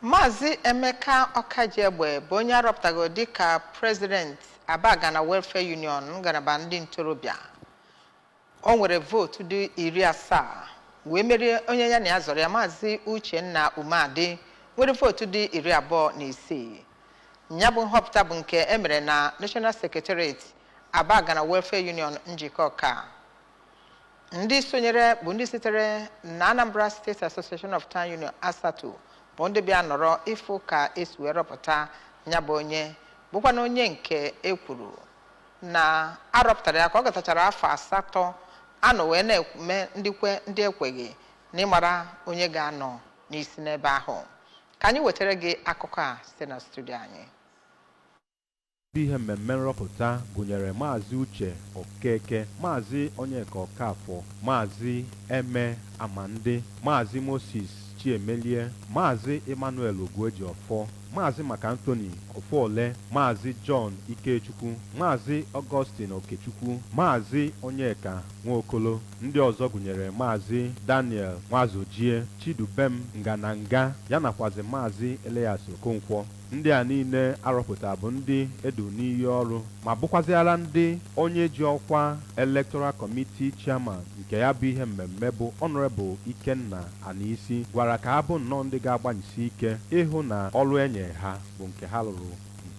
Maazị Emeka Okajiegbe bụ onye arọpụtago dịka President Abagana Welfare Union Ngalaba ndị Ntorobia. O nwere votu dị 70 wee merie onye ya na ya zọrọ ya Maazị Oche na Umeadị nwere votu dị 26. Nya bụ nhọpụta bụ nke emere na National Secretariat Abagana Welfare Union njikọ ka. Ndị sonyere bụ ndị sitere na Anambra State Association of Town Union Asatọ bụ ndị bịa nọrọ ịfụ ka esi wee rọpụta nya bụ onye bụkwa na onye nke ekwuru na arọpụtara ya ka ọ gatachara afọ 8 anọ wee na-eme ndị ekweghị na ịmara onye ga-anọ n'isi n'ebe ahụ. Ka anyị wetara gị akụkọ a site na studio anyị. Ihe mmemme nrọpụta gụnyere Maazị Uche Okeke, Maazị Onye Ọkafọ, Maazị Eme Amande, Maazị Moses Chiemelie, Maazị Emmanuel Ogwejiofọ, Maazị Maka Anthony Ofuole, Maazị John Ikechukwu, Maazị Augustine Okechukwu, Maazị Onyeka Nwokolo. Ndị ọzọ gụnyere Maazị Daniel Nwazojie, Chidubem Ngananga, ya nakwazi Maazị Elias Okonkwo. Ndị a niile arọpụta bụ ndị edu n'iyi ọrụ ma bụkwaziara ndị onye ji ọkwa Electoral Committee Chairman nke ya bụ ihe mmemme bụ Honorable Ikenna Anisi gwara ka ha bụ nnọọ ndị ga-agbanyesi ike ịhụ na ọrụ enye ha bụ nke ha rụrụ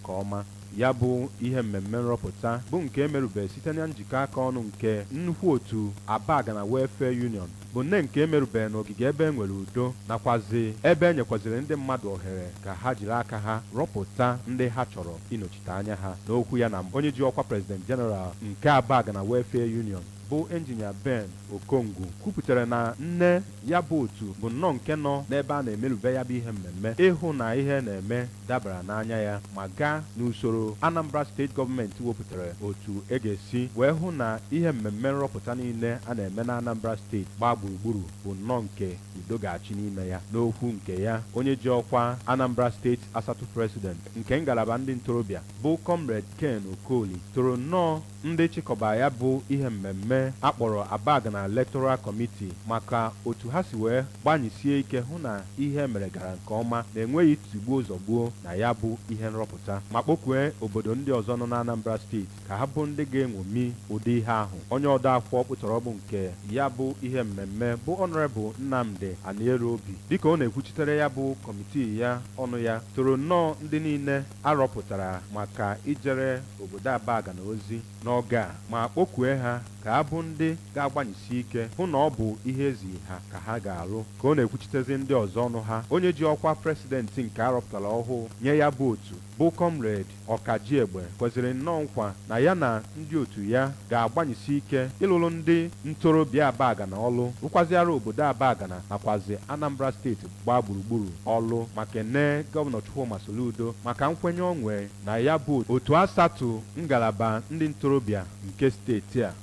nke ọma. Ya bụ ihe mmemme nrọpụta bụ nke emerube site na njikọ aka ọnụ nke nnukwu otu Abagana Welfare Union bụ nne nke emerube n'ogige ebe enwere udo nakwazi ebe enyekwaziri ndị mmadụ ohere ka ha jiri aka ha rọpụta ndị ha chọrọ ịnọchite anya ha. N'okwu ya na onye ji ọkwa President General nke Abagana Welfare Union bụ Engineer Ben Okongwu kwupụtara na nne ya bụ otu bụ nnọọ nke nọ n'ebe a na-emerube ya bụ ihe mmemme ịhụ na ihe na-eme dabara n'anya ya ma gaa n'usoro Anambra State gọọmenti wepụtara otu ga-esi wee hụ na ihe mmemme nrọpụta niile a na-eme na Anambra Steeti gbaa gburugburu bụ nnọọ nke udo ga-achị n'ime ya. N'okwu nke ya, onye ji ọkwa Anambra Steeti Asatọ President nke ngalaba ndị ntorobịa bụ Comrade Ken Okoli toro nnọọ ndị chịkọba ya bụ ihe mmemme akpọrọ Abagana Electoral Committee maka otu ha si wee gbanyisie ike hụ na ihe mere gara nke ọma na-enweghị tigbuo zọgbuo na ya bụ ihe nrọpụta ma kpọkwee obodo ndị ọzọ nọ na Anambra Steeti ka ha bụ ndị ga-enwomi ụdị ihe ahụ. Onye ọdọ afọ kpụtara ọbụ nke ya bụ ihe mmemme bụ Honorable Nnamdi Anierobi dịka ọ na-ekwuchitere ya bụ kọmitii ya ọnụ ya toro nnọọ ndị niile arọpụtara maka ijere obodo Abagana ozi n'oge a ma kpọkwee ha ka ha bụ ndị ga-agbanyesi ike hụ na ọ bụ ihe ezi ha ka ha ga-arụ. Ka ọ na-ekwuchitezi ndị ọzọ ọnụ ha, onye ji ọkwa presidenti nke arọpụtara ọhụụ nye ya bụ otu bụ Comrade Okajiegbe kweziri nnọọ nkwa na ya na ndị otu ya ga-agbanyesi ike ịlụrụ ndị ntorobịa Abagana ọlụ rụkwaziara obodo Abagana nakwazi Anambra Steeti gbaa gburugburu ọlụ maka ene Gọvanọ Chukwuma Soludo maka nkwenye onwe na ya bụ otu Asatọ ngalaba ndị ntorobịa nke steeti a